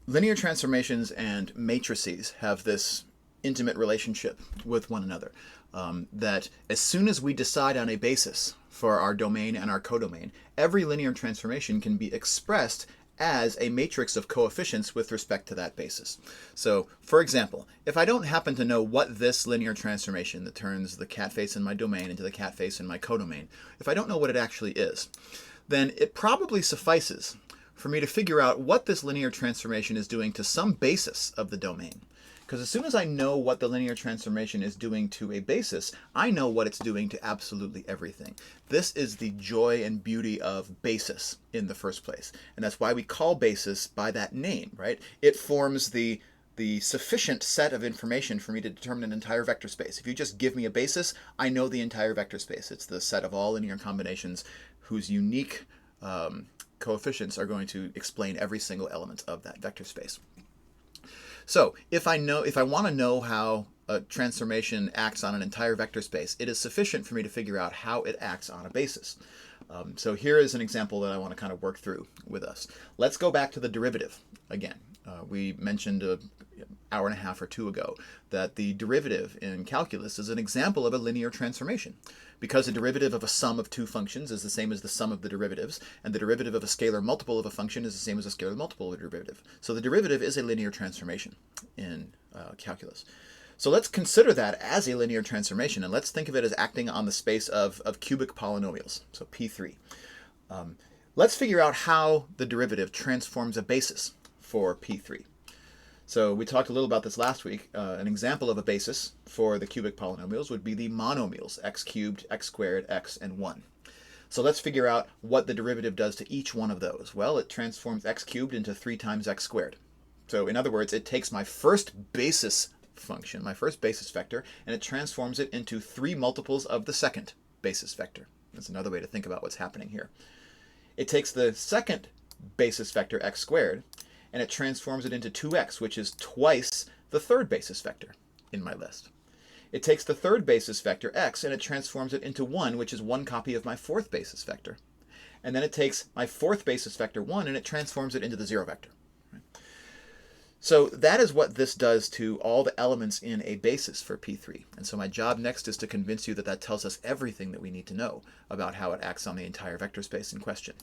Linear transformations and matrices have this intimate relationship with one another. That as soon as we decide on a basis for our domain and our codomain, every linear transformation can be expressed as a matrix of coefficients with respect to that basis. So, for example, if I don't happen to know what this linear transformation that turns the cat face in my domain into the cat face in my codomain, if I don't know what it actually is, then it probably suffices for me to figure out what this linear transformation is doing to some basis of the domain. Because as soon as I know what the linear transformation is doing to a basis, I know what it's doing to absolutely everything. This is the joy and beauty of basis in the first place. And that's why we call basis by that name, right? It forms the sufficient set of information for me to determine an entire vector space. If you just give me a basis, I know the entire vector space. It's the set of all linear combinations whose unique coefficients are going to explain every single element of that vector space. So if I want to know how a transformation acts on an entire vector space, it is sufficient for me to figure out how it acts on a basis. So here is an example that I want to kind of work through with us. Let's go back to the derivative again. We mentioned an hour and a half or two ago that the derivative in calculus is an example of a linear transformation. Because the derivative of a sum of two functions is the same as the sum of the derivatives, and the derivative of a scalar multiple of a function is the same as a scalar multiple of a derivative. So the derivative is a linear transformation in calculus. So let's consider that as a linear transformation, and let's think of it as acting on the space of cubic polynomials, so P3. Let's figure out how the derivative transforms a basis for P3. So we talked a little about this last week. An example of a basis for the cubic polynomials would be the monomials, x cubed, x squared, x, and 1. So let's figure out what the derivative does to each one of those. Well, it transforms x cubed into 3 times x squared. So in other words, it takes my first basis function, my first basis vector, and it transforms it into 3 multiples of the second basis vector. That's another way to think about what's happening here. It takes the second basis vector, x squared, and it transforms it into 2x, which is twice the third basis vector in my list. It takes the third basis vector, x, and it transforms it into 1, which is 1 copy of my fourth basis vector. And then it takes my fourth basis vector, 1, and it transforms it into the 0 vector. So that is what this does to all the elements in a basis for P3. And so my job next is to convince you that that tells us everything that we need to know about how it acts on the entire vector space in question.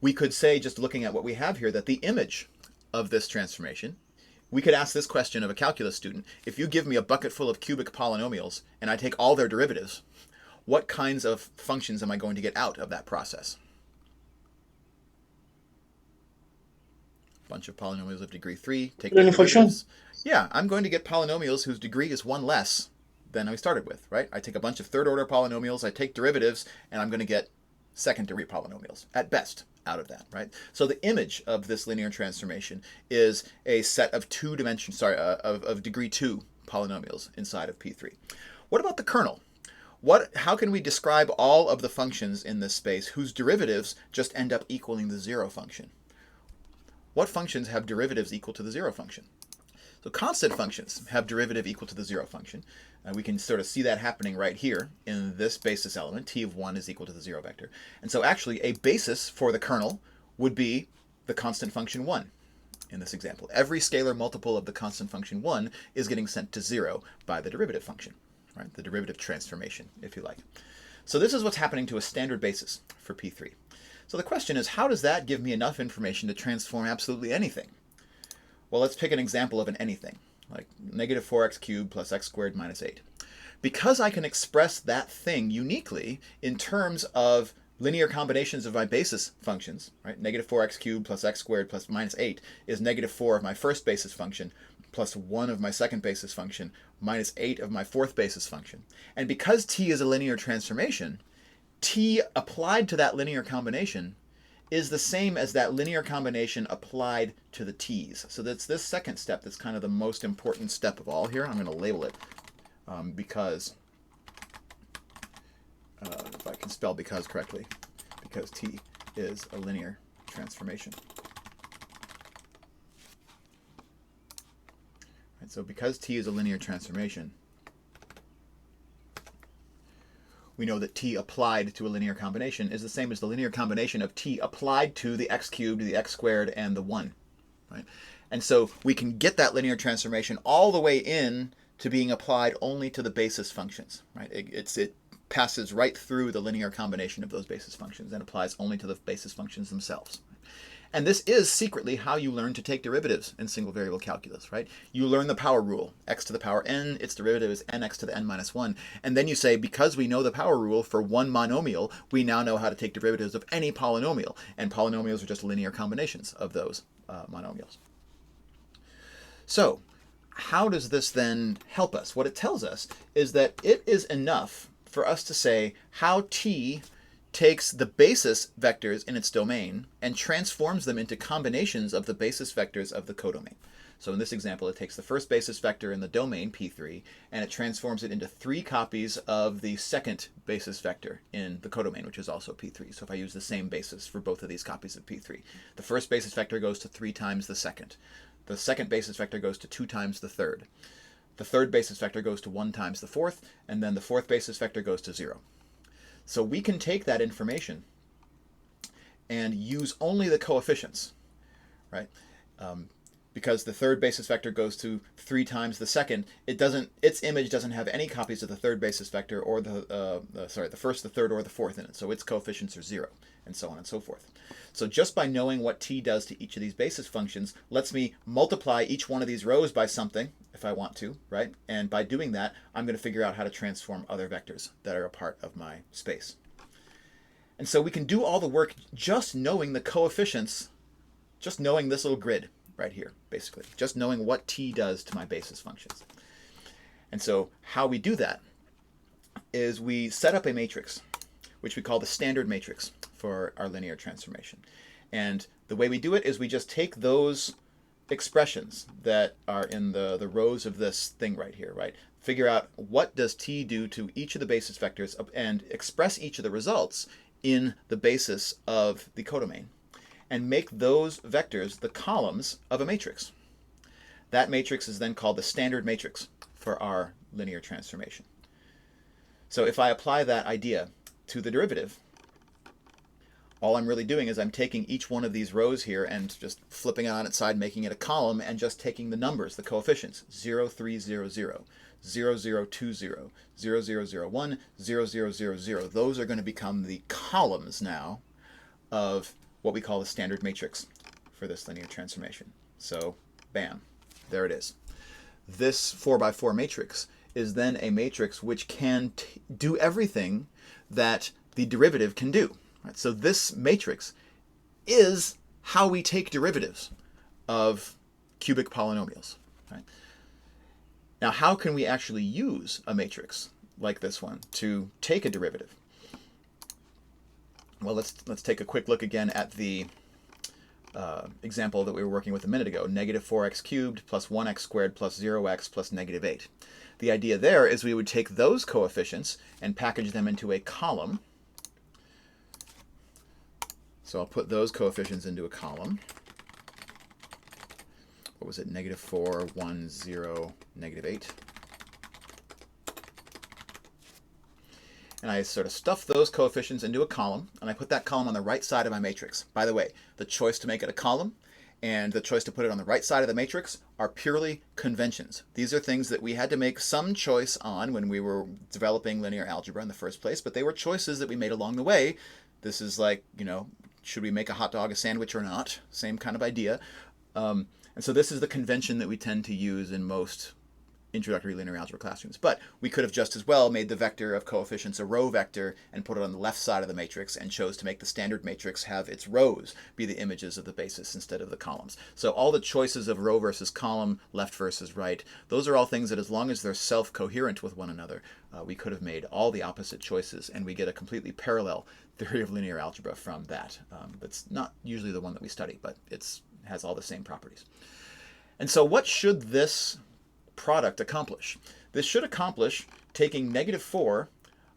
We could say, just looking at what we have here, that the image of this transformation, we could ask this question of a calculus student: if you give me a bucket full of cubic polynomials and I take all their derivatives, what kinds of functions am I going to get out of that process? A bunch of polynomials of degree 3, take their derivatives. Yeah, I'm going to get polynomials whose degree is 1 less than I started with, right? I take a bunch of third order polynomials, I take derivatives, and I'm going to get second degree polynomials at best out of that, right? So the image of this linear transformation is a set of of degree 2 polynomials inside of P3. What about the kernel? How can we describe all of the functions in this space whose derivatives just end up equaling the 0 function? What functions have derivatives equal to the 0 function? So constant functions have derivative equal to the 0 function. We can sort of see that happening right here in this basis element. T of 1 is equal to the 0 vector. And so actually a basis for the kernel would be the constant function 1 in this example. Every scalar multiple of the constant function 1 is getting sent to 0 by the derivative function, right? The derivative transformation, if you like. So this is what's happening to a standard basis for P3. So the question is, how does that give me enough information to transform absolutely anything? Well, let's pick an example of an anything, like negative 4x cubed plus x squared minus 8. Because I can express that thing uniquely in terms of linear combinations of my basis functions, right? Negative 4x cubed plus x squared plus minus 8 is negative 4 of my first basis function plus 1 of my second basis function minus 8 of my fourth basis function. And because t is a linear transformation, t applied to that linear combination is the same as that linear combination applied to the t's. So that's this second step that's kind of the most important step of all here. I'm going to label it because, if I can spell because correctly, because t is a linear transformation. Right, so because t is a linear transformation, we know that t applied to a linear combination is the same as the linear combination of t applied to the x cubed, the x squared, and the 1. right? And so we can get that linear transformation all the way in to being applied only to the basis functions, right? It passes right through the linear combination of those basis functions and applies only to the basis functions themselves. And this is secretly how you learn to take derivatives in single variable calculus, right? You learn the power rule. X to the power n, its derivative is nx to the n minus 1. And then you say, because we know the power rule for one monomial, we now know how to take derivatives of any polynomial. And polynomials are just linear combinations of those monomials. So how does this then help us? What it tells us is that it is enough for us to say how t takes the basis vectors in its domain and transforms them into combinations of the basis vectors of the codomain. So in this example, it takes the first basis vector in the domain, P3, and it transforms it into 3 copies of the second basis vector in the codomain, which is also P3. So if I use the same basis for both of these copies of P3, the first basis vector goes to 3 times the second. The second basis vector goes to 2 times the third. The third basis vector goes to 1 times the fourth, and then the fourth basis vector goes to 0. So we can take that information and use only the coefficients, right? Because the third basis vector goes to 3 times the second, its image doesn't have any copies of the third basis vector or the first, the third, or the fourth in it. So its coefficients are 0, and so on and so forth. So just by knowing what t does to each of these basis functions lets me multiply each one of these rows by something if I want to, right? And by doing that, I'm going to figure out how to transform other vectors that are a part of my space. And so we can do all the work just knowing the coefficients, just knowing this little grid right here, basically, just knowing what t does to my basis functions. And so how we do that is we set up a matrix, which we call the standard matrix for our linear transformation. And the way we do it is we just take those expressions that are in the rows of this thing right here, right? Figure out what does t do to each of the basis vectors and express each of the results in the basis of the codomain, and make those vectors the columns of a matrix. That matrix is then called the standard matrix for our linear transformation. So if I apply that idea to the derivative, all I'm really doing is I'm taking each one of these rows here and just flipping it on its side, making it a column, and just taking the numbers, the coefficients, 0, 3, 0, 0, 0, 0, 2, 0, 0, 0, 0, 1, 0, 0, 0, 0. Those are going to become the columns now of what we call the standard matrix for this linear transformation. So, bam, there it is. This 4x4 matrix is then a matrix which can do everything that the derivative can do. Right? So this matrix is how we take derivatives of cubic polynomials. Right? Now, how can we actually use a matrix like this one to take a derivative? Well, let's take a quick look again at the example that we were working with a minute ago, negative 4x cubed plus 1x squared plus 0x plus negative 8. The idea there is we would take those coefficients and package them into a column. So I'll put those coefficients into a column. What was it? Negative 4, 1, 0, negative 8. And I sort of stuff those coefficients into a column, and I put that column on the right side of my matrix. By the way, the choice to make it a column and the choice to put it on the right side of the matrix are purely conventions. These are things that we had to make some choice on when we were developing linear algebra in the first place, but they were choices that we made along the way. This is like, should we make a hot dog a sandwich or not? Same kind of idea. And so this is the convention that we tend to use in most introductory linear algebra classrooms. But we could have just as well made the vector of coefficients a row vector and put it on the left side of the matrix, and chose to make the standard matrix have its rows be the images of the basis instead of the columns. So all the choices of row versus column, left versus right, those are all things that as long as they're self-coherent with one another, we could have made all the opposite choices, and we get a completely parallel theory of linear algebra from that. That's not usually the one that we study, but it has all the same properties. And so what should this product accomplish? This should accomplish taking negative 4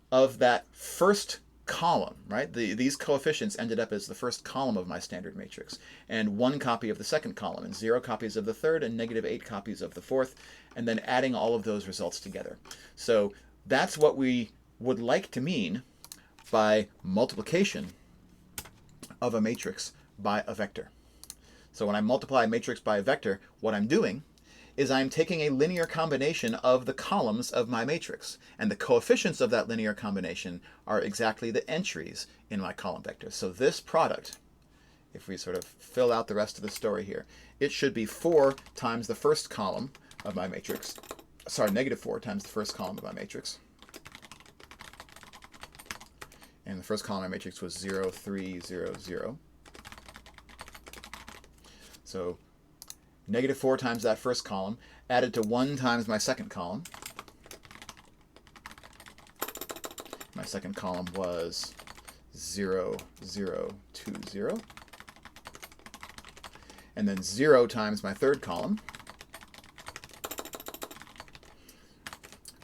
of that first column, right? These coefficients ended up as the first column of my standard matrix, and 1 copy of the second column, and 0 copies of the third, and negative 8 copies of the fourth, and then adding all of those results together. So that's what we would like to mean by multiplication of a matrix by a vector. So when I multiply a matrix by a vector, what I'm doing is I'm taking a linear combination of the columns of my matrix. And the coefficients of that linear combination are exactly the entries in my column vector. So this product, if we sort of fill out the rest of the story here, it should be 4 times the first column of my matrix. Sorry, negative 4 times the first column of my matrix. And the first column of my matrix was 0, 3, 0, 0. So negative 4 times that first column, added to 1 times my second column. My second column was 0, 0, 2, 0. And then 0 times my third column,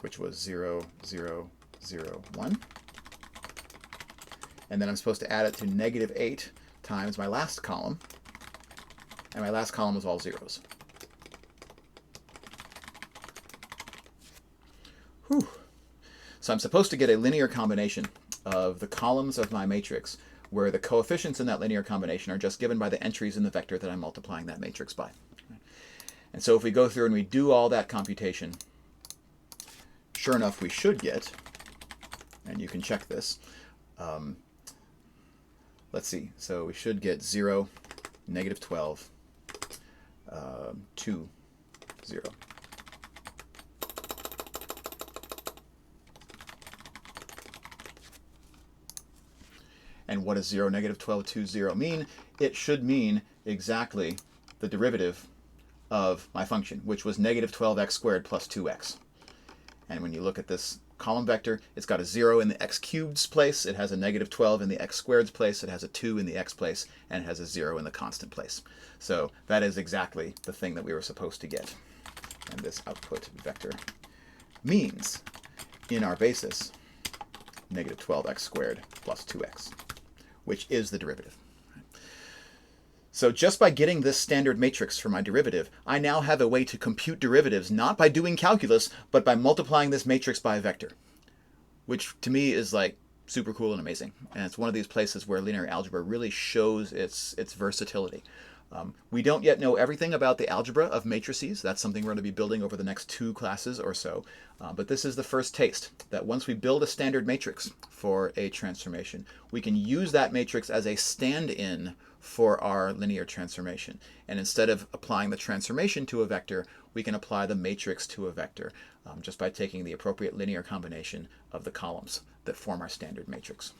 which was 0, 0, 0, 1. And then I'm supposed to add it to negative 8 times my last column. And my last column was all zeros. Whew. So I'm supposed to get a linear combination of the columns of my matrix where the coefficients in that linear combination are just given by the entries in the vector that I'm multiplying that matrix by. And so if we go through and we do all that computation, sure enough, we should get, and you can check this, let's see, so we should get 0, negative 12, 2, 0. And what does 0, negative 12, 2, 0 mean? It should mean exactly the derivative of my function, which was negative 12x squared plus 2x. And when you look at this column vector, it's got a 0 in the x cubed's place, it has a negative 12 in the x squared's place, it has a 2 in the x place, and it has a 0 in the constant place. So that is exactly the thing that we were supposed to get. And this output vector means, in our basis, negative 12x squared plus 2x, which is the derivative. So just by getting this standard matrix for my derivative, I now have a way to compute derivatives not by doing calculus, but by multiplying this matrix by a vector, which to me is like super cool and amazing. And it's one of these places where linear algebra really shows its versatility. We don't yet know everything about the algebra of matrices. That's something we're going to be building over the next 2 classes or so. But this is the first taste that once we build a standard matrix for a transformation, we can use that matrix as a stand-in for our linear transformation. And instead of applying the transformation to a vector, we can apply the matrix to a vector just by taking the appropriate linear combination of the columns that form our standard matrix.